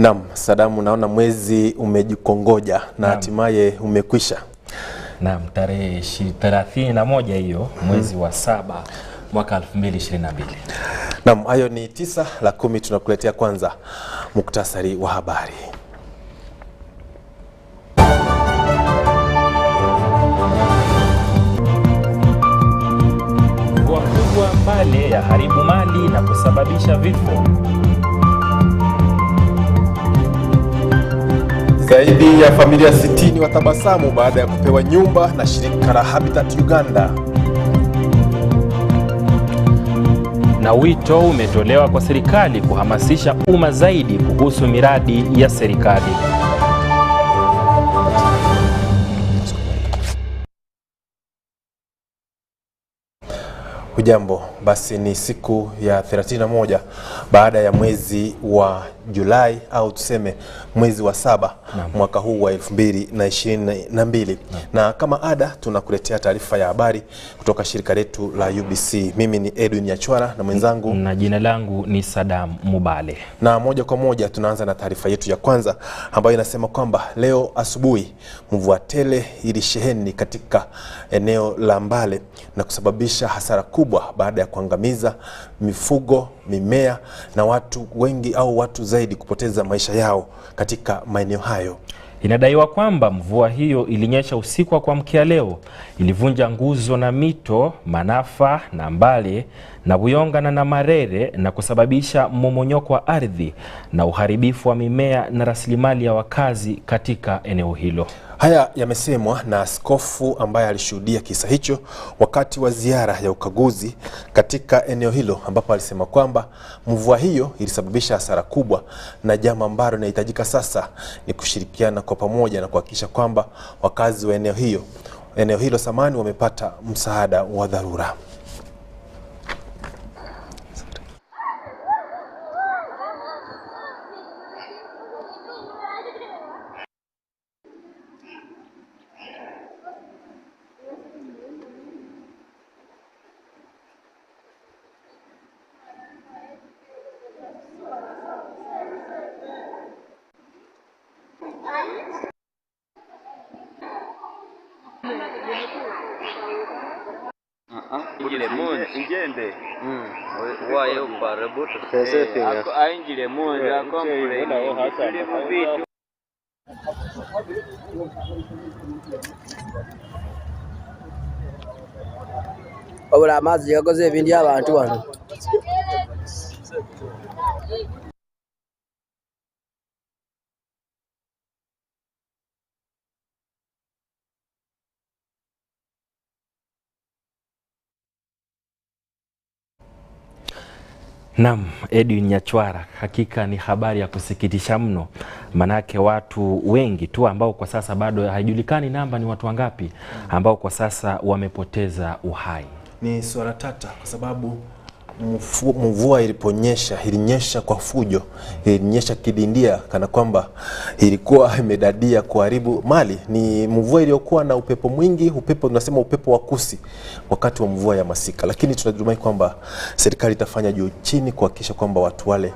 Naam, Sadamu, naona mwezi umejikongoja na hatimaye umekwisha. Naam, tarehe 31 hiyo mwezi wa 7 mwaka 2022. Naam, hayo ni 9 la 10. Tunakuletea kwanza muktasari wa habari. Mvua kubwa Mbale ya haribu mali na kusababisha vifo. Zaidi ya familia 60 watabasamu baada ya kupewa nyumba na shirika la Habitat Uganda. Na wito umetolewa kwa serikali kuhamasisha umma zaidi kuhusu miradi ya serikali. Hujambo, basi ni siku ya 31 baada ya mwezi wa Julai au tuseme mwezi wa 7 mwaka huu wa 2022. Na kama ada tunakuletea taarifa ya habari kutoka shirika letu la UBC. Mimi ni Edwin Nyachwara na mwenzangu na jina langu ni Sadamu Muballe. Na moja kwa moja tunaanza na taarifa yetu ya kwanza ambayo inasema kwamba leo asubuhi mvua tele ilisheheni katika eneo la Mbale na kusababisha hasara kubwa baada ya kuangamiza mifugo, mimea na watu wengi au watu zaidi kupoteza maisha yao katika maeneo hayo. Inadaiwa kwamba mvua hiyo ilinyesha usiku wa kuamkia leo, ilivunja nguzo na mito Manafa na Mbale na Buyonga na Namarere na kusababisha mmomonyoko wa ardhi na uharibifu wa mimea na rasilimali ya wakazi katika eneo hilo. Haya yamesemwa na askofu ambaye alishuhudia kisa hicho wakati wa ziara ya ukaguzi katika eneo hilo, ambapo alisema kwamba mvua hiyo ilisababisha hasara kubwa na jambo ambalo linahitajika sasa ni kushirikiana kwa pamoja na kuhakikisha kwamba wakazi wa eneo hilo samani wamepata msaada wa dharura. Injile moja ingende wayo barabuto ako ainjile moja komple ile vitu obula amazi yakoze ebindi abantu wano. Naam, Edwin Nyachwara, hakika ni habari ya kusikitisha mno, manake watu wengi tu ambao kwa sasa bado haijulikani namba ni watu wangapi ambao kwa sasa wamepoteza uhai. Ni swala tata kwa sababu mvua ilinyesha kwa fujo, ilinyesha kidindia kana kwamba ilikuwa imedadia kuharibu mali. Ni mvua iliyokuwa na upepo mwingi, tunasema upepo wa kusi wakati wa mvua ya masika, lakini tunatumai kwamba serikali itafanya juu chini kuhakikisha kwamba watu wale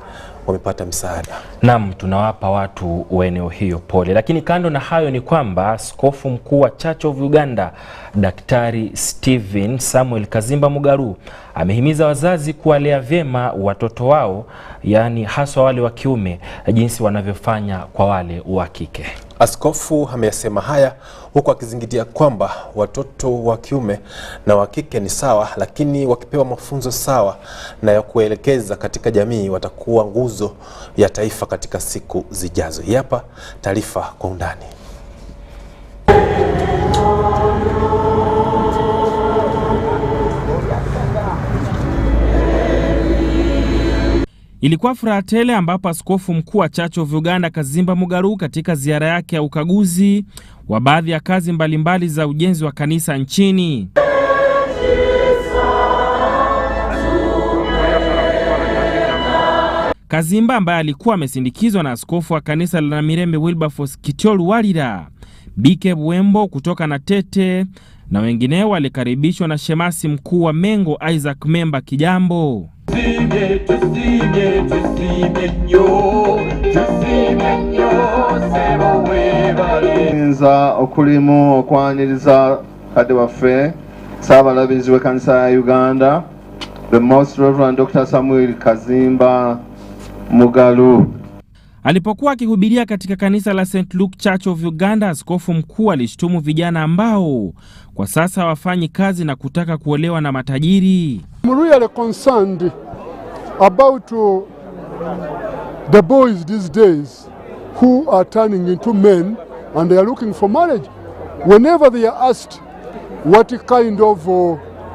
wamepata msaada. Naam, tunawapa watu wa eneo hiyo pole. Lakini kando na hayo ni kwamba askofu mkuu wa Church of Uganda Daktari Stephen Samuel Kazimba Mugaru amehimiza wazazi kuwalea vyema watoto wao, yani haswa wale wa kiume, jinsi wanavyofanya kwa wale wa kike. Askofu amesema haya huku akizingatia kwamba watoto wa kiume na wa kike ni sawa, lakini wakipewa mafunzo sawa na ya kuelekeza katika jamii watakuwa nguzo ya taifa katika siku zijazo. Hapa taarifa kwa undani. Ilikuwa furaha tele ambapo askofu mkuu wa Church of Uganda Kazimba Mugaru katika ziara yake ya ukaguzi wa baadhi ya kazi mbalimbali za ujenzi wa kanisa nchini. Kazimba ambaye alikuwa amesindikizwa na askofu wa kanisa la Namirembe Wilberforce Kitolu Walira, Bike Bwembo kutoka na Tete na wengineo walikaribishwa na shemasi mkuu wa Mengo Isaac Memba Kijambo. Nza okulimu okwaniriza kade waffe Saabalabizi w'ekkanisa ya Uganda, the Most Reverend Dr. Samuel Kazimba Mugalu. Alipokuwa akihubiria katika kanisa la St. Luke Church of Uganda, askofu mkuu alishtumu vijana ambao kwa sasa hawafanyi kazi na kutaka kuolewa na matajiri. I'm really concerned about the boys these days who are turning into men and they are looking for marriage. Whenever they are asked what kind of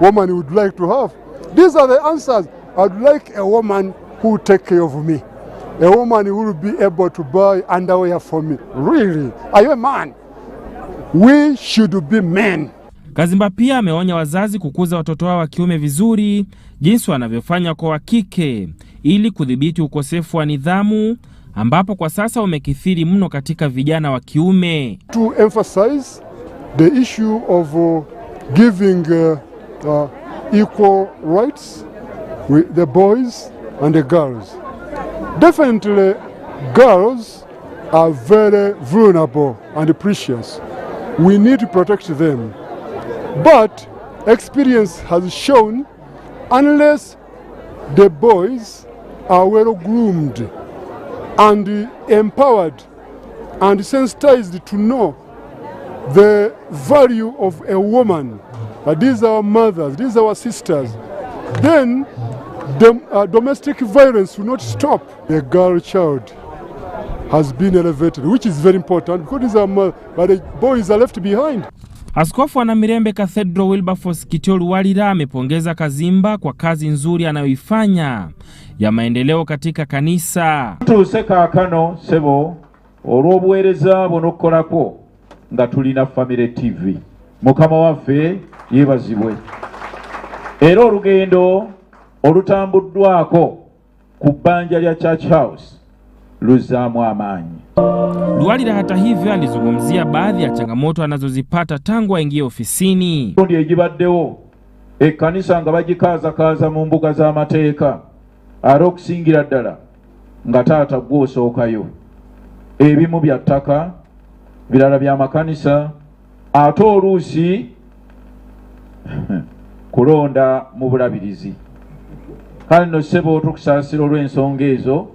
woman you would like to have, these are the answers. I'd like a woman who will take care of me. A woman who will be able to buy underwear for me. Really? Are you a man? We should be men. Kazimba pia ameonya wazazi kukuza watoto wao wa kiume vizuri jinsi wanavyofanya kwa wa kike ili kudhibiti ukosefu wa nidhamu ambapo kwa sasa umekithiri mno katika vijana wa kiume. To emphasize the issue of giving equal rights with the boys and the girls. Definitely, girls are very vulnerable and precious. We need to protect them. But experience has shown, unless the boys are well groomed and empowered and sensitized to know the value of a woman, these are our mothers, these are our sisters, then the domestic violence will not stop. The girl child has been elevated, which is very important because these are mothers, but the boys are left behind. Askofu ana Mirembe Cathedral Wilberforce Kitolu Walira amepongeza Kazimba kwa kazi nzuri anayoifanya ya maendeleo katika kanisa. Tuseka kano sebo olw'obuweereza bunokolako nga tulina Family TV. Mukama waffe yebazibwe. Era olugendo olutambuddwako ku bbanja lya Church House luzaamu amaanyi. Walira hata hivyo alizungumzia baadhi ya changamoto anazozipata tangu aingie ofisini. Ndiye ejibaddewo ekkanisa nga bagikaazakaaza mu mbuga z'amateeka ate okusingira ddala nga taata gw'osookayo. Ebimu bya ttaka, birala bya makanisa, ate oluusi kulonda mu bulabirizi. Kale nno ssebo tukusaasira olw'ensonga ezo.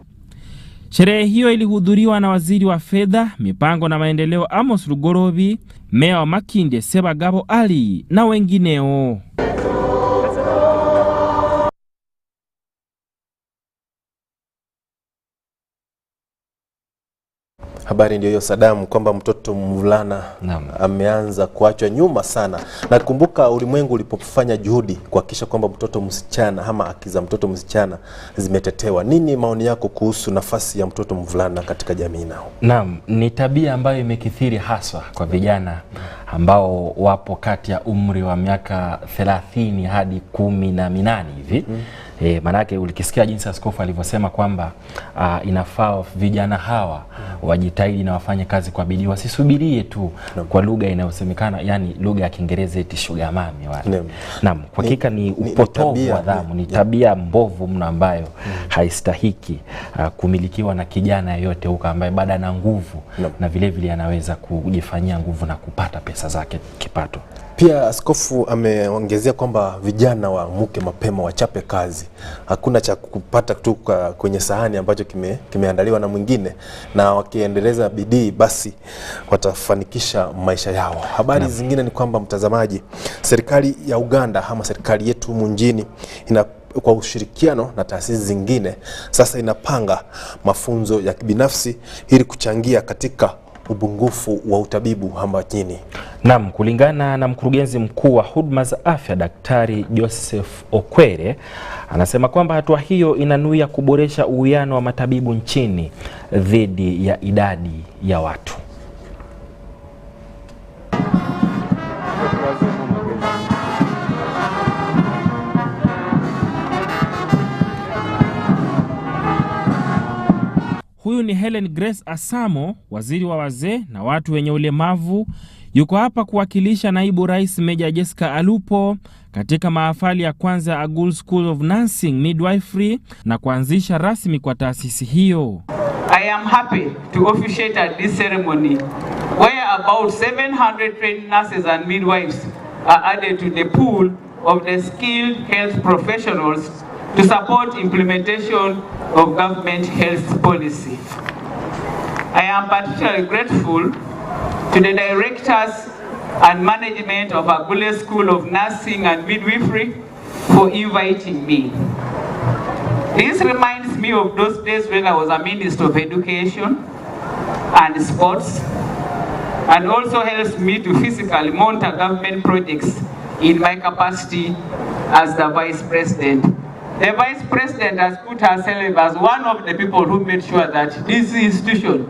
Sherehe hiyo ilihudhuriwa na waziri wa fedha, mipango na maendeleo Amos Lugorobi, meya wa Makindye Sebagabo Ali na wengineo. Habari ndio hiyo Sadamu, kwamba mtoto mvulana ameanza kuachwa nyuma sana. Na kumbuka ulimwengu ulipofanya juhudi kuhakikisha kwamba mtoto msichana ama haki za mtoto msichana zimetetewa. Nini maoni yako kuhusu nafasi ya mtoto mvulana katika jamii nao? Naam, ni tabia ambayo imekithiri haswa kwa vijana ambao wapo kati ya umri wa miaka 30 hadi 18 hivi. Manake ulikisikia jinsi askofu alivyosema kwamba inafaa vijana hawa wajitahidi na wafanye kazi kwa bidii, wasisubirie tu kwa lugha inayosemekana, yani lugha ya Kiingereza eti sugar mami wale. Naam, kwa hakika ni upotovu wa dhamu, ni tabia mbovu mno ambayo haistahiki kumilikiwa na kijana yeyote huko ambaye bado ana nguvu na vile vile anaweza kujifanyia nguvu na kupata pesa zake kipato. Pia askofu ameongezea kwamba vijana waamuke mapema, wachape kazi. Hakuna cha kupata tu kwenye sahani ambacho kimeandaliwa na mwingine, na wakiendeleza bidii basi watafanikisha maisha yao. Habari zingine ni kwamba, mtazamaji, serikali ya Uganda ama serikali yetu humu nchini kwa ushirikiano na taasisi zingine sasa inapanga mafunzo ya kibinafsi ili kuchangia katika ubungufu wa utabibu hapa nchini. Naam, kulingana na mkurugenzi mkuu wa huduma za afya Daktari Joseph Okwere, anasema kwamba hatua hiyo inanuia kuboresha uwiano wa matabibu nchini dhidi ya idadi ya watu. Huyu ni Helen Grace Asamo, waziri wa wazee na watu wenye ulemavu Yuko hapa kuwakilisha naibu rais Meja Jessica Alupo katika mahafali ya kwanza ya Agul School of Nursing Midwifery na kuanzisha rasmi kwa taasisi hiyo. I am happy to officiate at this ceremony where about 700 trained nurses and midwives are added to the pool of the skilled health professionals to support implementation of government health policy. I am particularly grateful to the directors and management of Agule School of Nursing and Midwifery for inviting me. This reminds me of those days when I was a Minister of Education and Sports, and also helps me to physically monitor government projects in my capacity as the Vice President. The Vice President has put herself as one of the people who made sure that this institution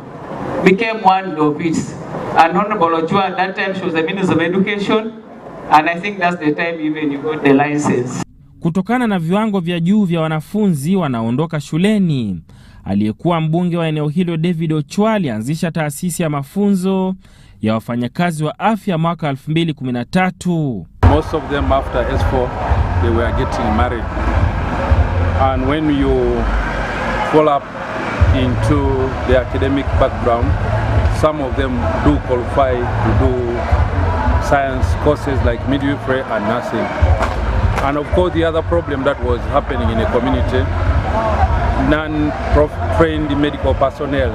became one of its. And Honorable Ochua at that time she was the Minister of Education, and I think that's the time even you got the license. Kutokana na viwango vya juu vya wanafunzi wanaondoka shuleni, aliyekuwa mbunge wa eneo hilo David Ochua alianzisha taasisi ya mafunzo ya wafanyakazi wa afya mwaka 2013. Most of them after S4 they were getting married, and when you follow up into the academic background, some of them do qualify to do science courses like midwifery and nursing. And of course the other problem that was happening in the community, non-trained medical personnel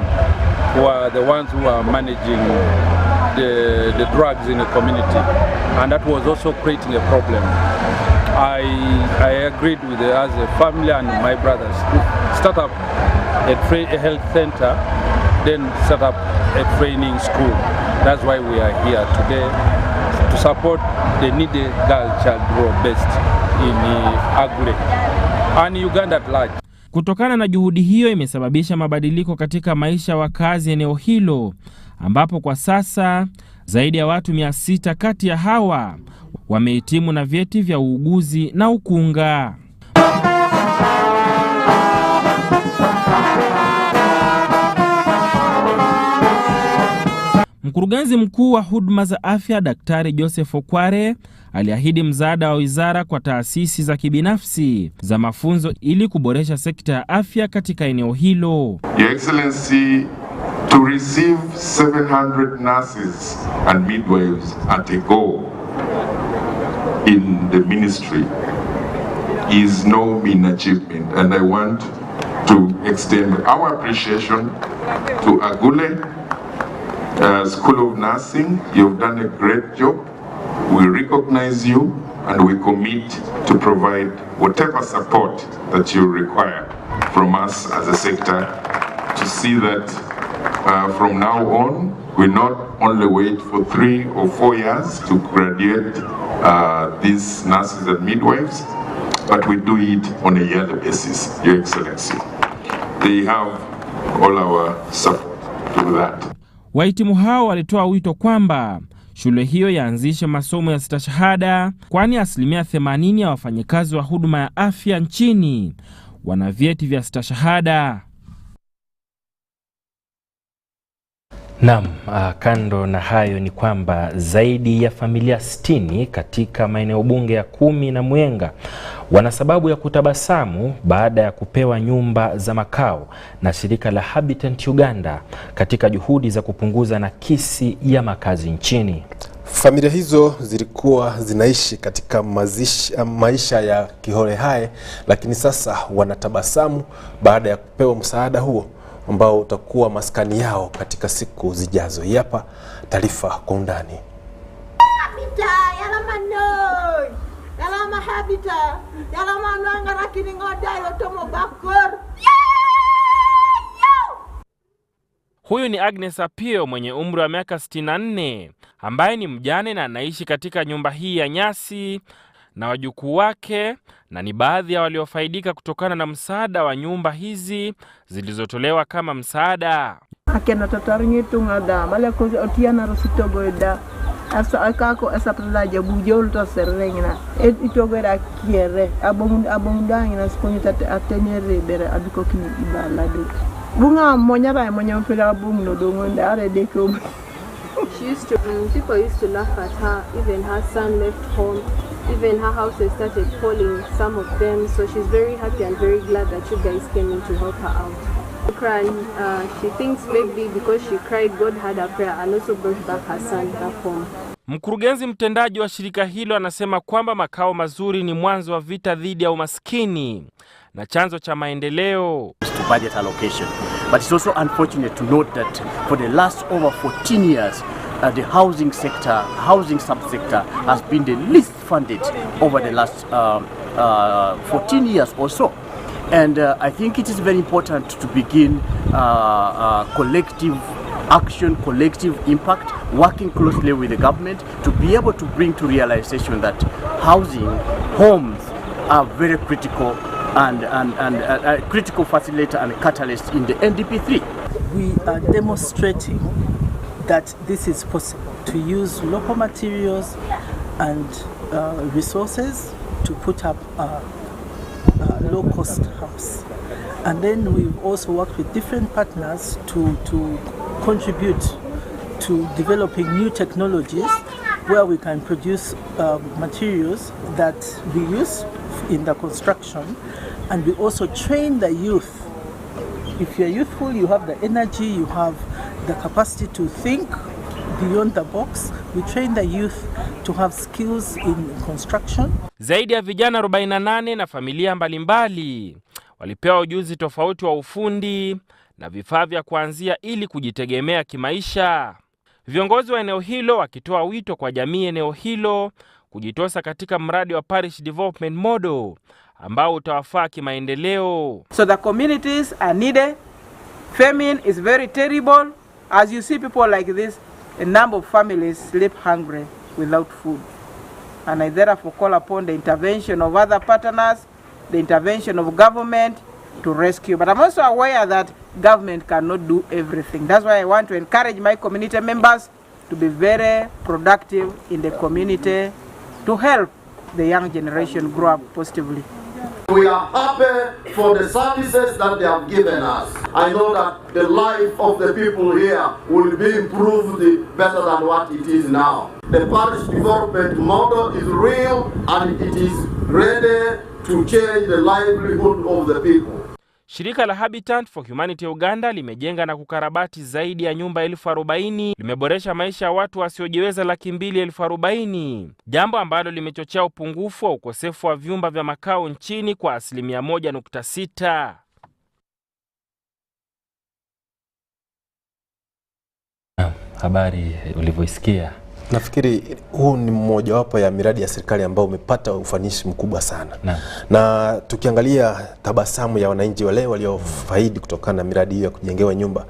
were the ones who are managing the drugs in the community, and that was also creating a problem. I agreed with as a family and my brothers to start up a health center, then set up a training school. That's why we are here today, to support the needy girl child growth based in Agule and Uganda at large. Kutokana na juhudi hiyo imesababisha mabadiliko katika maisha wakazi eneo hilo, ambapo kwa sasa zaidi ya watu 600 kati ya hawa wamehitimu na vyeti vya uuguzi na ukunga. Mkurugenzi mkuu wa huduma za afya Daktari Joseph Okware aliahidi msaada wa wizara kwa taasisi za kibinafsi za mafunzo ili kuboresha sekta ya afya katika eneo hilo. Your Excellency, to receive 700 nurses and midwives at a go in the ministry is no mean achievement, and I want to extend our appreciation to Agule School of Nursing. You've done a great job. We recognize you and we commit to provide whatever support that you require from us as a sector to see that from now on we not only wait for 3 or 4 years to graduate these nurses and midwives, but we do it on a yearly basis, Your Excellency. They have all our support to do that. Wahitimu hao walitoa wito kwamba shule hiyo yaanzishe masomo ya stashahada, kwani 80% ya wafanyakazi wa huduma ya afya nchini wana vyeti vya stashahada. Naam, kando na hayo ni kwamba zaidi ya familia 60 katika maeneo bunge ya 10 na Mwenga wana sababu ya kutabasamu baada ya kupewa nyumba za makao na shirika la Habitat Uganda katika juhudi za kupunguza nakisi ya makazi nchini. Familia hizo zilikuwa zinaishi katika maisha ya kiholehae, lakini sasa wanatabasamu baada ya kupewa msaada huo ambao utakuwa maskani yao katika siku zijazo. Hapa taarifa kwa undani. Huyu ni Agnes Apio mwenye umri wa miaka 64 ambaye ni mjane na anaishi katika nyumba hii ya nyasi na wajukuu wake, na ni baadhi ya waliofaidika kutokana na msaada wa nyumba hizi zilizotolewa kama msaada. Akena tataringi tungada mala ko otiana rositogoida asa akako asa plaja bujol to serengna itogera kiere abondangi na skonita atenere bere abiko kini ibala do bunga monya ba monya fela bungo do ngonda are de ko people used to laugh at her. Even her son left home. Even her houses started falling, some of them. So she's very happy and very glad that you guys came in to help her out. She thinks maybe because she cried, God had her prayer and also brought back her son back home. Mkurugenzi mtendaji wa shirika hilo anasema kwamba makao mazuri ni mwanzo wa vita dhidi ya umaskini na chanzo cha maendeleo. To budget allocation. But it's also unfortunate to note that for the last over 14 years, the housing subsector has been the least funded over the last 14 years or so. And I think it is very important to begin collective action, collective impact, working closely with the government to be able to bring to realization that housing, homes are very critical and a critical facilitator and catalyst in the NDP3. We are demonstrating that this is possible, to use local materials and resources to put up a low-cost house. And then we've also worked with different partners to contribute to developing new technologies where we can produce materials that we use in the construction, and we also train the youth. If you're youthful, you have the energy, you have the capacity to think beyond the box. We train the youth to have skills in construction. Zaidi ya vijana 48 na familia mbalimbali walipewa ujuzi tofauti wa ufundi na vifaa vya kuanzia ili kujitegemea kimaisha. Viongozi wa eneo hilo wakitoa wito kwa jamii eneo hilo kujitosa katika mradi wa Parish Development Model ambao utawafaa kimaendeleo. So the communities are needed. Famine is very terrible. As you see people like this, a number of families sleep hungry without food. And I therefore call upon the intervention of other partners, the intervention of government to rescue. But I'm also aware that government cannot do everything. That's why I want to encourage my community members to be very productive in the community to help the young generation grow up positively. We are happy for the services that they have given us. I know that the life of the people here will be improved better than what it is now. The parish development model is real and it is ready to change the livelihood of the people. Shirika la Habitat for Humanity Uganda limejenga na kukarabati zaidi ya nyumba 40,000, limeboresha maisha ya watu wasiojiweza 240,000, jambo ambalo limechochea upungufu wa ukosefu wa vyumba vya makao nchini kwa 1.6%. Habari ulivyoisikia. Nafikiri huu ni mmoja wapo ya miradi ya serikali ambao umepata ufanisi mkubwa sana. Na tukiangalia tabasamu ya wananchi wale waliofaidi kutokana na miradi hiyo ya kujengewa nyumba.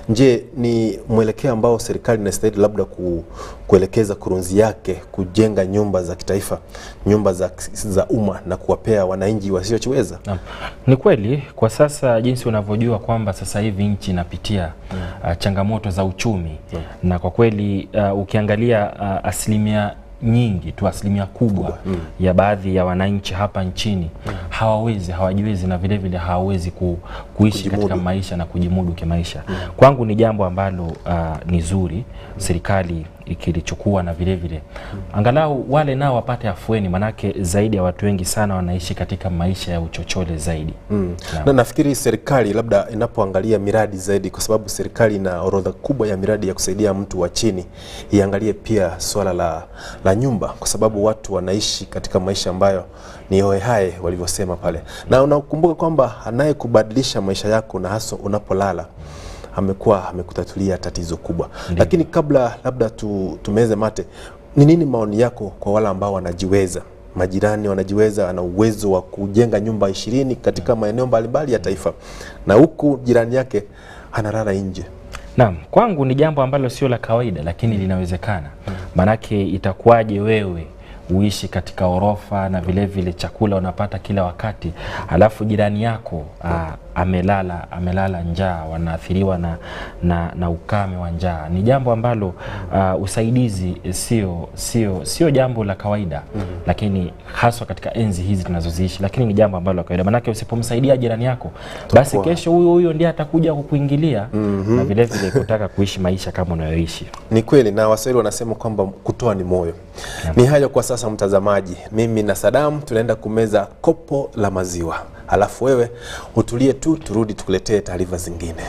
Je, ni mwelekeo ambao serikali inastahili labda kuelekeza kurunzi yake kujenga nyumba za kitaifa, nyumba za umma na kuwapea wananchi wasiojiweza? Ni kweli kwa sasa jinsi unavyojua kwamba sasa hivi nchi inapitia changamoto za uchumi na kwa kweli ukiangalia asilimia nyingi tu, asilimia kubwa ya baadhi ya wananchi hapa nchini hawajiwezi na vile vile hawawezi kuishi katika maisha na kujimudu kimaisha. Kwangu ni jambo ambalo ni zuri serikali ikilichukua na vile vile angalau wale nao wapate afueni, manake zaidi ya watu wengi sana wanaishi katika maisha ya uchochole zaidi. Na nafikiri serikali labda inapoangalia miradi zaidi, kwa sababu serikali ina orodha kubwa ya miradi ya kusaidia mtu wa chini, iangalie pia swala la nyumba, kwa sababu watu wanaishi katika maisha ambayo ni hohehae walivyosema pale. Na unakumbuka kwamba anayekubadilisha maisha yako na hasa unapolala amekutatulia tatizo kubwa. Lakini kabla labda tumeze mate, ni nini maoni yako kwa wale ambao wanajiweza, majirani wanajiweza, ana uwezo wa kujenga nyumba 20 katika maeneo mbalimbali ya taifa na huku jirani yake analala nje? Naam, kwangu ni jambo ambalo sio la kawaida lakini linawezekana. Manake itakuwaje wewe uishi katika orofa na vile vile chakula unapata kila wakati, alafu jirani yako amelala njaa, wanaathiriwa na ukame wa njaa. Ni jambo ambalo usaidizi sio jambo la kawaida, lakini haswa katika enzi hizi tunazoziishi, lakini ni jambo ambalo la kawaida. Manake usipomsaidia jirani yako, basi kesho huyo ndiye atakuja kukuingilia na vile vile kutaka kuishi maisha kama unayoishi. Ni kweli, na Waswahili wanasema kwamba kutoa ni moyo. Ni hayo kwa sasa mtazamaji. Mimi na Sadamu tunaenda kumeza kopo la maziwa. Alafu wewe utulie tu, turudi tukuletee taarifa zingine.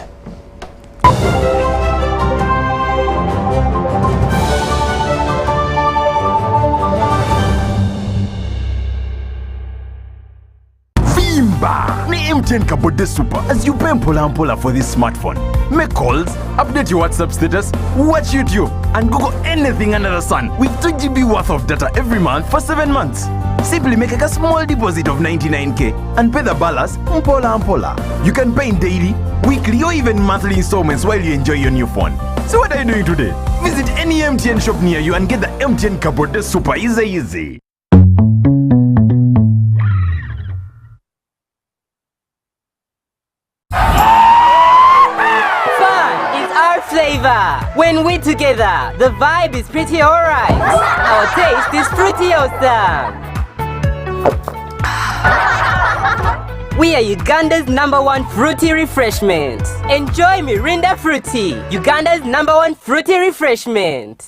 Ni MTN Kabode Super as you pay mpola for this smartphone. Make calls, update your WhatsApp status, watch YouTube, and Google anything under the sun with 2 GB worth of data every month for 7 months. Simply make a small deposit of 99k and pay the balance mpola. You can pay in daily, weekly, or even monthly installments while you enjoy your new phone. So what are you doing today? Visit any MTN shop near you and get the MTN Kabode Super easy. Flavor. When we're together, the vibe is pretty alright. Our taste is pretty awesome. We are Uganda's #1 fruity refreshment. Enjoy Mirinda Fruity, Uganda's #1 fruity refreshment.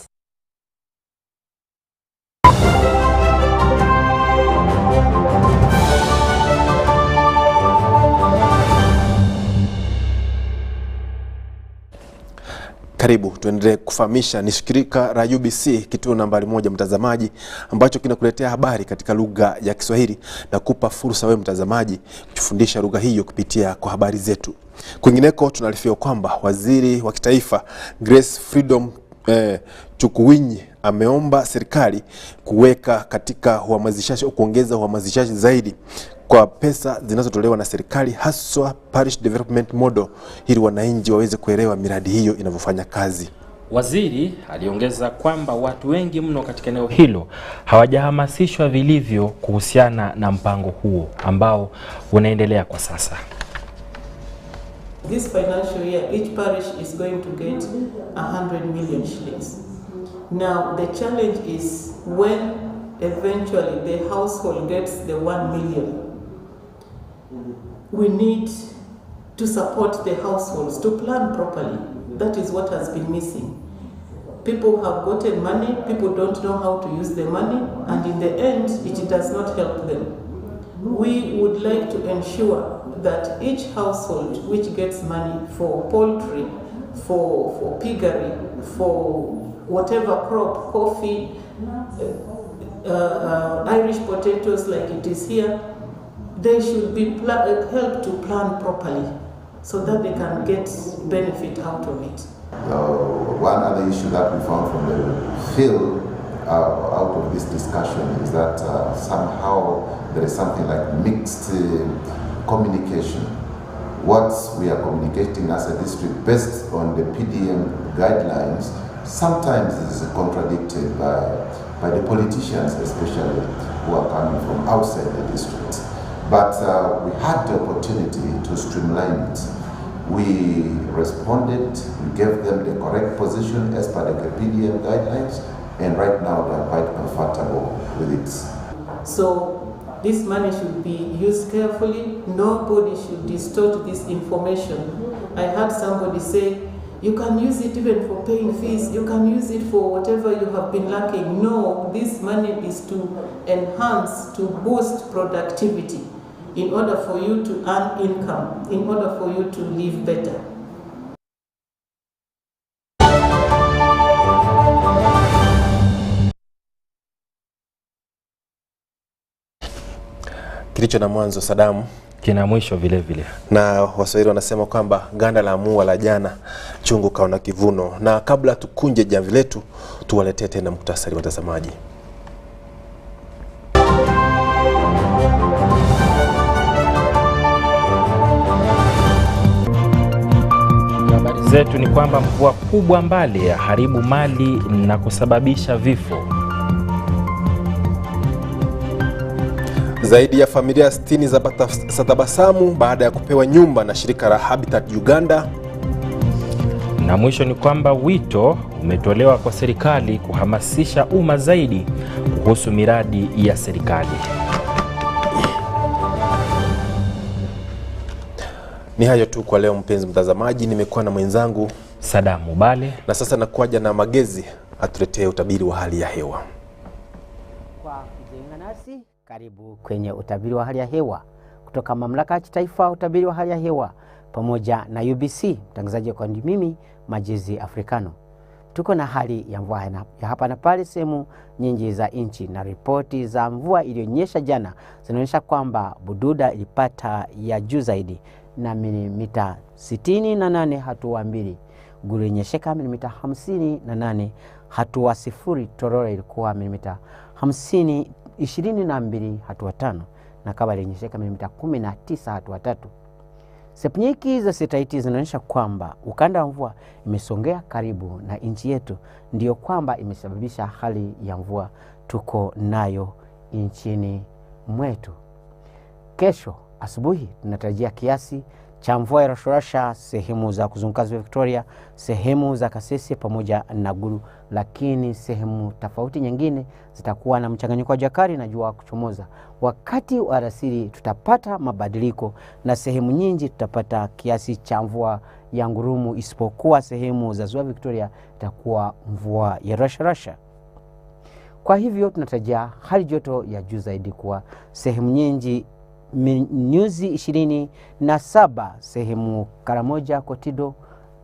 Karibu tuendelee kufahamisha. Ni shirika la UBC kituo nambari 1 mtazamaji, ambacho kinakuletea habari katika lugha ya Kiswahili na kupa fursa wewe mtazamaji kufundisha lugha hiyo kupitia kwa habari zetu. Kwingineko tunaarifiwa kwamba waziri wa kitaifa Grace Freedom Chukwuwinyi ameomba serikali kuweka katika uhamasishaji, kuongeza uhamasishaji zaidi kwa pesa zinazotolewa na serikali, haswa parish development model, ili wananchi waweze kuelewa miradi hiyo inavyofanya kazi. Waziri aliongeza kwamba watu wengi mno katika eneo hilo hawajahamasishwa vilivyo kuhusiana na mpango huo ambao unaendelea kwa sasa. This financial year, each parish is going to get 100 million shillings. Now, the challenge is when eventually the household gets the 1 million, we need to support the households to plan properly. That is what has been missing. People have gotten money, people don't know how to use the money, and in the end, it does not help them. We would like to ensure that each household which gets money for poultry, for piggery, for whatever crop, coffee, Irish potatoes like it is here, they should be helped to plan properly so that they can get benefit out of it. One other issue that we found from the field out of this discussion is that somehow there is something like mixed communication. What we are communicating as a district based on the PDM guidelines sometimes is contradicted by the politicians, especially who are coming from outside the district. But we had the opportunity to streamline it. We responded, we gave them the correct position as per the PDM guidelines, and right now they are quite comfortable with it. So this money should be used carefully. Nobody should distort this information. I heard somebody say, you can use it even for paying fees, you can use it for whatever you have been lacking. No, this money is to enhance, to boost productivity in order for you to earn income, in order for you to live better. Kilicho na mwanzo Sadamu kina mwisho vile vile. Na Waswahili wanasema kwamba ganda la mua la jana chungu kaona kivuno. Na kabla tukunje jamvi letu, tuwaletee tena muktasari watazamaji. Habari zetu ni kwamba mvua kubwa Mbale yaharibu mali na kusababisha vifo. Zaidi ya familia 60 za tabasamu baada ya kupewa nyumba na shirika la Habitat Uganda. Na mwisho ni kwamba wito umetolewa kwa serikali kuhamasisha umma zaidi kuhusu miradi ya serikali. Ni hayo tu kwa leo mpenzi mtazamaji, nimekuwa na mwenzangu Sadamu Muballe, na sasa nakuja na Magezi atuletee utabiri wa hali ya hewa. Kwa kujiunga nasi, karibu kwenye utabiri wa hali ya hewa kutoka Mamlaka ya Kitaifa utabiri wa hali ya hewa pamoja na UBC. Mtangazaji kwa mimi Magezi Africano. Tuko na hali ya mvua ya hapa na pale sehemu nyingi za nchi, na ripoti za mvua iliyonyesha jana zinaonyesha kwamba Bududa ilipata ya juu zaidi na milimita 68 hatua 2. Gulu ilinyesheka milimita 58 hatua 0. Tororo ilikuwa milimita 22 hatua 5, na Kabale ilinyesheka milimita 19 hatua 3. Sepnyiki za setaiti zinaonyesha kwamba ukanda wa mvua imesongea karibu na nchi yetu, ndio kwamba imesababisha hali ya mvua tuko nayo nchini mwetu. Kesho asubuhi tunatarajia kiasi cha mvua ya rasharasha sehemu za kuzunguka Ziwa Victoria, sehemu za Kasese pamoja na Gulu, lakini sehemu tofauti nyingine zitakuwa na mchanganyiko wa jakari na jua kuchomoza. Wakati wa alasiri tutapata mabadiliko na sehemu nyingi tutapata kiasi cha mvua ya ngurumu, isipokuwa sehemu za Ziwa Victoria itakuwa mvua ya rasharasha. Kwa hivyo tunatarajia hali joto ya juu zaidi kwa sehemu nyingi nyuzi 27 sehemu Karamoja, Kotido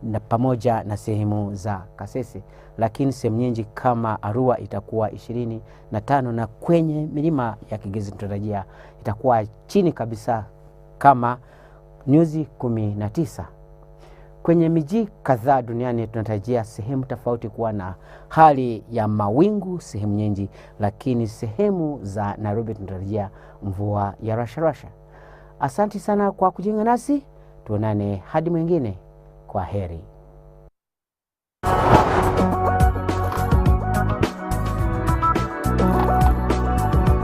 na pamoja na sehemu za Kasese, lakini sehemu nyingi kama Arua itakuwa 25, na kwenye milima ya Kigezi tunatarajia itakuwa chini kabisa kama nyuzi 19. Kwenye miji kadhaa duniani tunatarajia sehemu tofauti kuwa na hali ya mawingu sehemu nyingi, lakini sehemu za Nairobi tunatarajia mvua ya rasharasha. Asante sana kwa kujiunga nasi, tuonane hadi mwingine. Kwa heri.